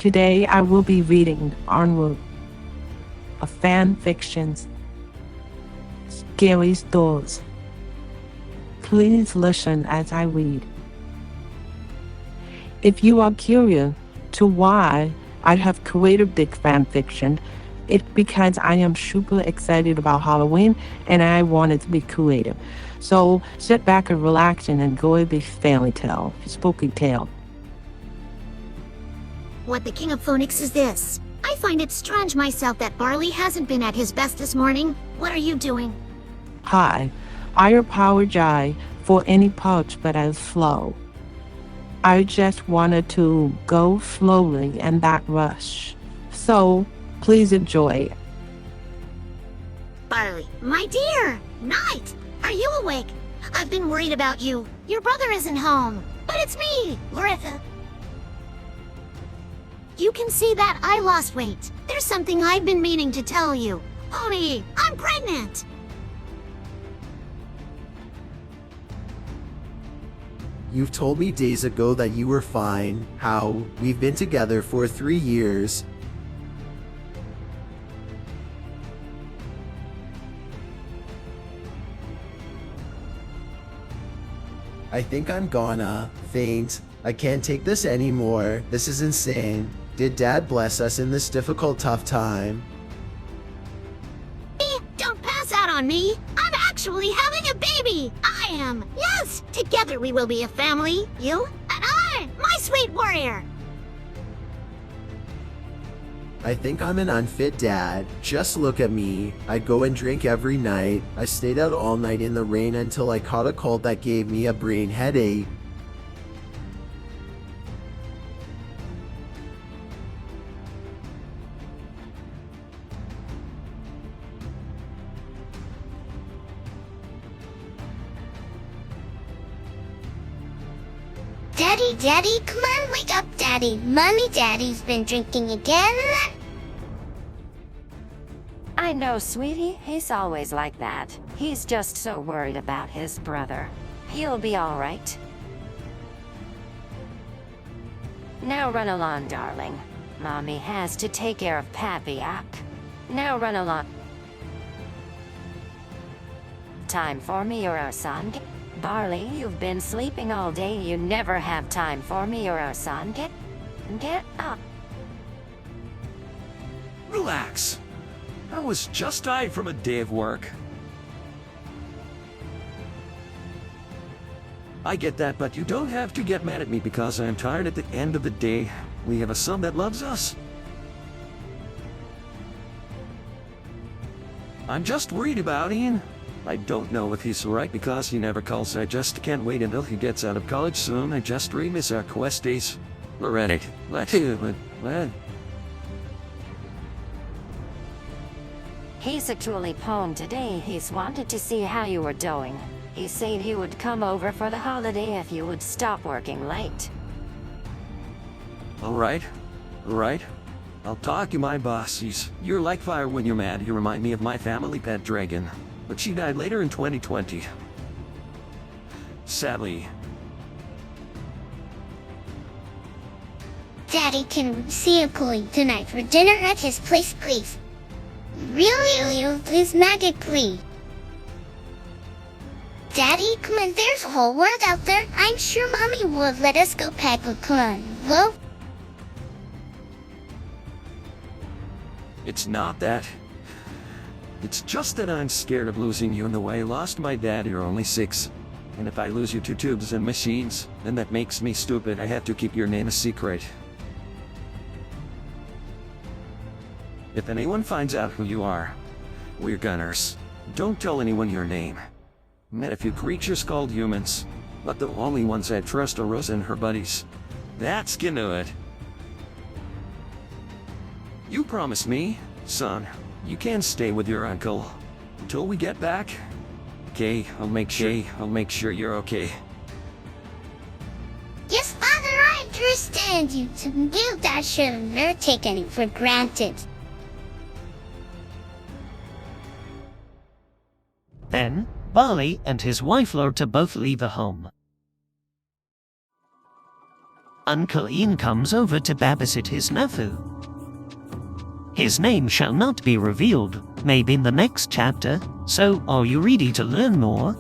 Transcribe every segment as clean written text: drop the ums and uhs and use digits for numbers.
Today I will be reading Onward, a fan fiction, scary stories. Please listen as I read. If you are curious to why I have created this fan fiction, it's because I am super excited about Halloween and I wanted to be creative. So sit back and relax and enjoy this family tale, spooky tale. What the King of Phoenix is this? I find it strange myself that Barley hasn't been at his best this morning. What are you doing? Hi, I apologize for any parts that are slow. I just wanted to go slowly and not rush. So, please enjoy. Barley, my dear! Night! Are you awake? I've been worried about you. Your brother isn't home. But it's me, Laritha. You can see that I lost weight. There's something I've been meaning to tell you. Pony, I'm pregnant! You've told me days ago that you were fine, how we've been together for 3 years. I think I'm gonna faint. I can't take this anymore. This is insane. Did Dad bless us in this difficult, tough time? Don't pass out on me! I'm actually having a baby! I am! Yes! Together we will be a family! You and I! My sweet warrior! I think I'm an unfit dad. Just look at me. I go and drink every night. I stayed out all night in the rain until I caught a cold that gave me a brain headache. Daddy, come on, wake up, Daddy. Daddy's been drinking again. I know, sweetie. He's always like that. He's just so worried about his brother. He'll be all right. Now run along, darling. Mommy has to take care of Pappy up. Now run along. Time for me or our son. Barley, you've been sleeping all day. You never have time for me or our son. Get up. Relax. I was just tired from a day of work. I get that, but you don't have to get mad at me because I'm tired at the end of the day. We have a son that loves us. I'm just worried about Ian. I don't know if he's right because he never calls. I just can't wait until he gets out of college soon. I just really miss our quest days. Loretta, let. He's actually home today. He's wanted to see how you were doing. He said he would come over for the holiday if you would stop working late. Alright. I'll talk to my boss. You're like fire when you're mad. You remind me of my family pet dragon. But she died later in 2020. Sadly. Daddy, can we see a Chloe tonight for dinner at his place, please? Really, please, Maggot, please. Daddy, come on, there's a whole world out there. I'm sure Mommy would let us go pack a clone. Whoa. It's not that. It's just that I'm scared of losing you in the way I lost my dad. You're only 6. And if I lose you to tubes and machines, then that makes me stupid. I have to keep your name a secret. If anyone finds out who you are, we're gunners. Don't tell anyone your name. Met a few creatures called humans, but the only ones I trust are Rosa and her buddies. That's gonna it. You promised me, son, you can stay with your uncle until we get back. Okay, I'll make sure you're okay. Yes, Father, I understand you. To do that should never take any for granted. Then, Barley and his wife Loretta both leave the home. Uncle Ian comes over to babysit his nephew. His name shall not be revealed, maybe in the next chapter, so are you ready to learn more?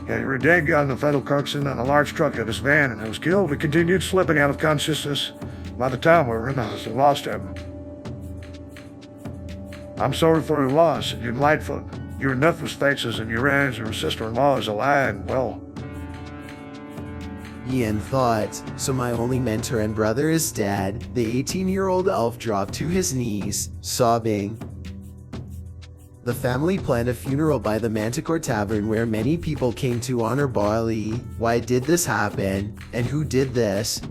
Yeah, you were a dead guy in the fatal coxswain on a large truck hit his van and he was killed. We continued slipping out of consciousness. By the time we were in the house, we lost him. I'm sorry for your loss, and your Lightfoot. Your nephew's faces and your aunt and your sister-in-law is alive and well. Ian thought, so my only mentor and brother is dead. The 18-year-old elf dropped to his knees, sobbing. The family planned a funeral by the Manticore Tavern where many people came to honor Barley. Why did this happen? And who did this?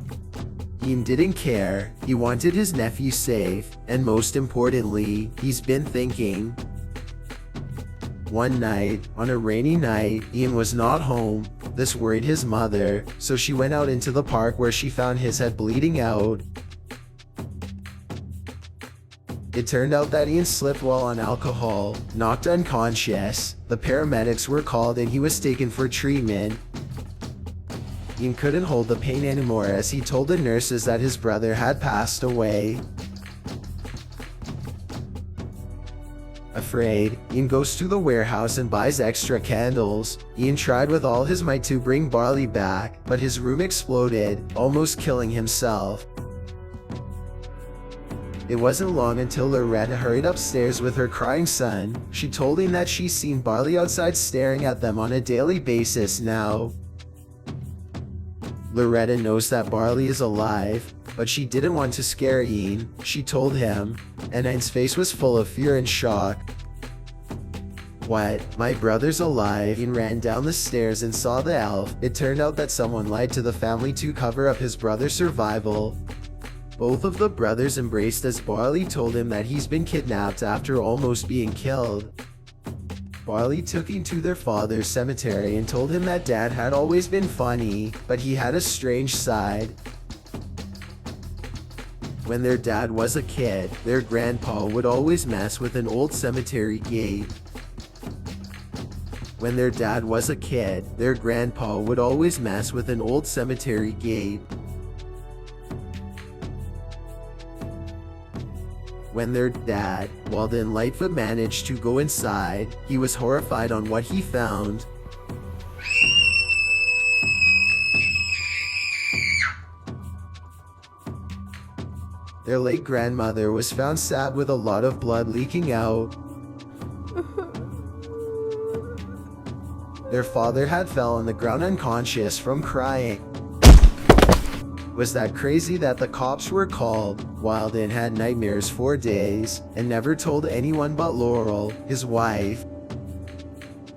Ian didn't care. He wanted his nephew safe, and most importantly, he's been thinking. One night, on a rainy night, Ian was not home. This worried his mother, so she went out into the park where she found his head bleeding out. It turned out that Ian slipped while on alcohol, knocked unconscious. The paramedics were called and he was taken for treatment. Ian couldn't hold the pain anymore as he told the nurses that his brother had passed away. Afraid, Ian goes to the warehouse and buys extra candles. Ian tried with all his might to bring Barley back, but his room exploded, almost killing himself. It wasn't long until Loretta hurried upstairs with her crying son. She told him that she's seen Barley outside staring at them on a daily basis now. Loretta knows that Barley is alive, but she didn't want to scare Ian. She told him, and Ian's face was full of fear and shock. What? My brother's alive? Ian ran down the stairs and saw the elf. It turned out that someone lied to the family to cover up his brother's survival. Both of the brothers embraced as Barley told him that he's been kidnapped after almost being killed. Barley took him to their father's cemetery and told him that Dad had always been funny, but he had a strange side. When their dad was a kid, their grandpa would always mess with an old cemetery gate. When their dad was a kid, their grandpa would always mess with an old cemetery gate. When their dad, Walden Lightfoot, managed to go inside, he was horrified on what he found. Their late grandmother was found stabbed with a lot of blood leaking out. Their father had fell on the ground unconscious from crying. Was that crazy that the cops were called? Walden had nightmares for days and never told anyone but Laurel, his wife.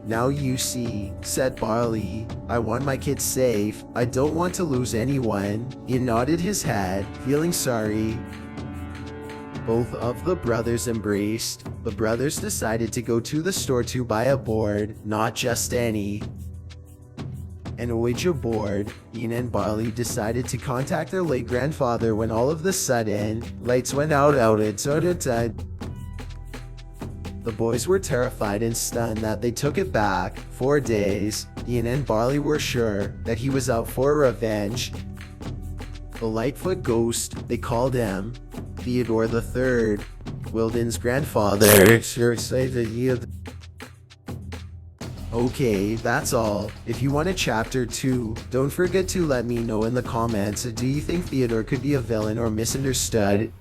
Now you see, said Barley. I want my kids safe. I don't want to lose anyone. He nodded his head, feeling sorry. Both of the brothers embraced. The brothers decided to go to the store to buy a board, not just any. An Ouija board. Ian and Barley decided to contact their late grandfather when all of a sudden, lights went out. The boys were terrified and stunned that they took it back. 4 days, Ian and Barley were sure that he was out for revenge. The Lightfoot ghost, they called him Theodore III, Wilden's grandfather. Okay, that's all. If you want a chapter 2, don't forget to let me know in the comments. Do you think Theodore could be a villain or misunderstood?